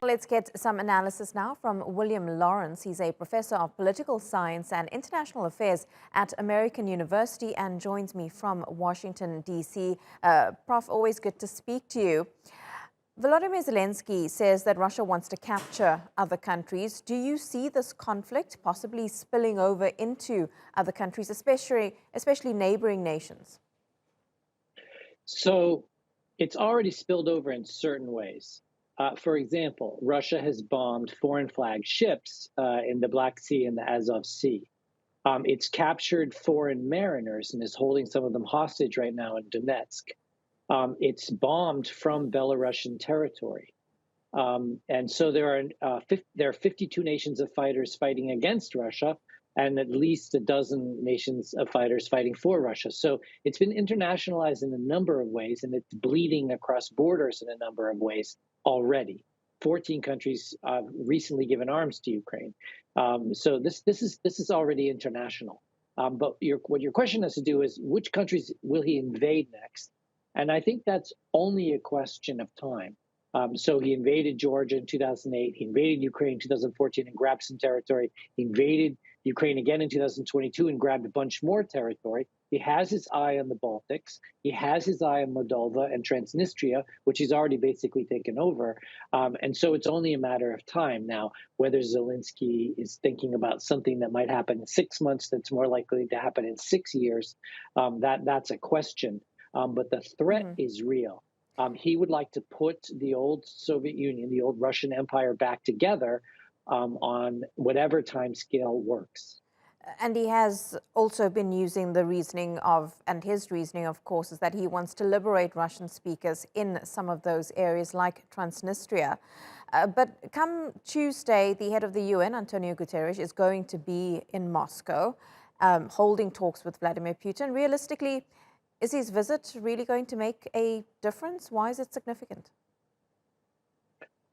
Let's get some analysis now from William Lawrence. He's a professor of political science and international affairs at American University and joins me from Washington, D.C. Prof, always good to speak to you. Volodymyr Zelenskyy says that Russia wants to capture other countries. Do you see this conflict possibly spilling over into other countries, especially neighboring nations? So it's already spilled over in certain ways. For example, Russia has bombed foreign flag ships in the Black Sea and the Azov Sea. It's captured foreign mariners and is holding some of them hostage right now in Donetsk. It's bombed from Belarusian territory. And so there are 52 nations of fighters fighting against Russia, and at least a dozen nations of fighters fighting for Russia. So it's been internationalized in a number of ways, and it's bleeding across borders in a number of ways already. 14 countries recently given arms to Ukraine. So this is already international. But what your question has to do is which countries will he invade next? And I think that's only a question of time. So he invaded Georgia in 2008. He invaded Ukraine in 2014 and grabbed some territory. He invaded Ukraine again in 2022 and grabbed a bunch more territory. He has his eye on the Baltics. He has his eye on Moldova and Transnistria, which he's already basically taken over. And so it's only a matter of time now whether Zelenskyy is thinking about something that might happen in 6 months that's more likely to happen in 6 years. That's a question. But the threat is real. He would like to put the old Soviet Union, the old Russian Empire back together on whatever time scale works. And he has also been using the reasoning and his reasoning, of course, is that he wants to liberate Russian speakers in some of those areas like Transnistria. But come Tuesday, the head of the UN, Antonio Guterres, is going to be in Moscow, holding talks with Vladimir Putin. Realistically, is his visit really going to make a difference? Why is it significant?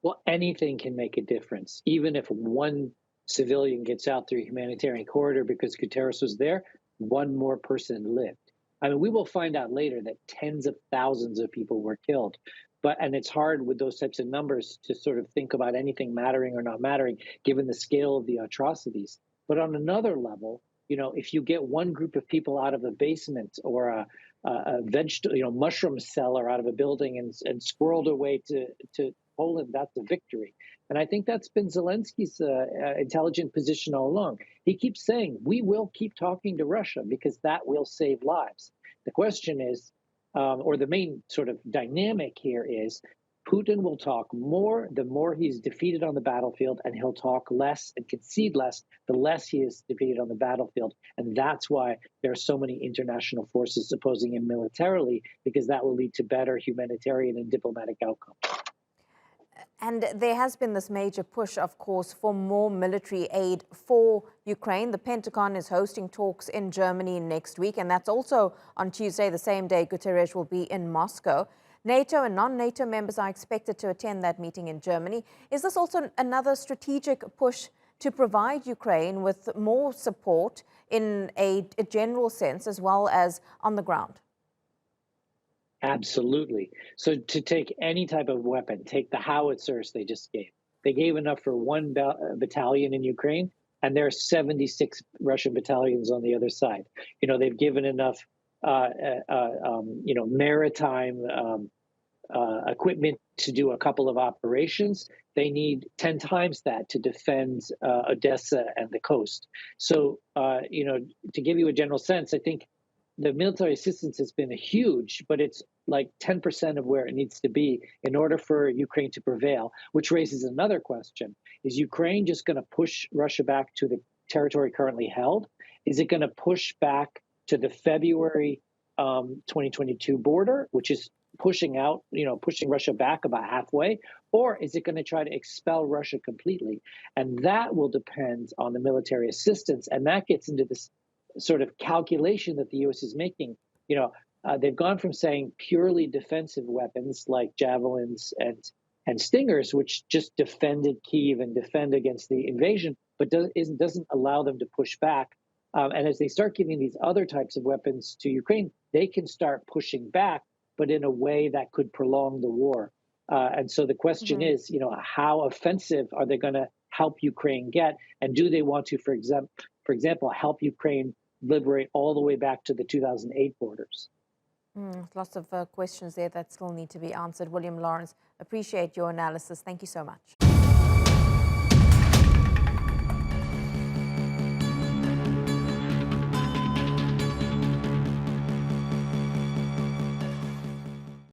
Well, anything can make a difference. Even if one civilian gets out through a humanitarian corridor because Guterres was there, one more person lived. I mean, we will find out later that tens of thousands of people were killed. And it's hard with those types of numbers to sort of think about anything mattering or not mattering, given the scale of the atrocities. But on another level, if you get one group of people out of a basement or a vegetable, mushroom cellar out of a building and squirreled away to Poland, that's a victory. And I think that's been Zelenskyy's intelligent position all along. He keeps saying, we will keep talking to Russia because that will save lives. The question is, or the main sort of dynamic here is, Putin will talk more the more he's defeated on the battlefield, and he'll talk less and concede less the less he is defeated on the battlefield. And that's why there are so many international forces opposing him militarily, because that will lead to better humanitarian and diplomatic outcomes. And there has been this major push, of course, for more military aid for Ukraine. The Pentagon is hosting talks in Germany next week, and that's also on Tuesday, the same day Guterres will be in Moscow. NATO and non-NATO members are expected to attend that meeting in Germany. Is this also another strategic push to provide Ukraine with more support in a general sense as well as on the ground? Absolutely. So to take any type of weapon, take the howitzers they just gave. They gave enough for one battalion in Ukraine, and there are 76 Russian battalions on the other side. They've given enough maritime equipment to do a couple of operations. They need 10 times that to defend Odessa and the coast. So, to give you a general sense, I think the military assistance has been huge, but it's like 10% of where it needs to be in order for Ukraine to prevail, which raises another question. Is Ukraine just going to push Russia back to the territory currently held? Is it going to push back to the February 2022 border, which is pushing Russia back about halfway? Or is it going to try to expel Russia completely? And that will depend on the military assistance. And that gets into this sort of calculation that the U.S. is making. They've gone from saying purely defensive weapons like javelins and stingers, which just defended Kyiv and defend against the invasion, but doesn't allow them to push back. And as they start giving these other types of weapons to Ukraine, they can start pushing back, but in a way that could prolong the war. And so the question is, how offensive are they going to help Ukraine get? And do they want to, for example, help Ukraine liberate all the way back to the 2008 borders? Lots of questions there that still need to be answered. William Lawrence, appreciate your analysis. Thank you so much.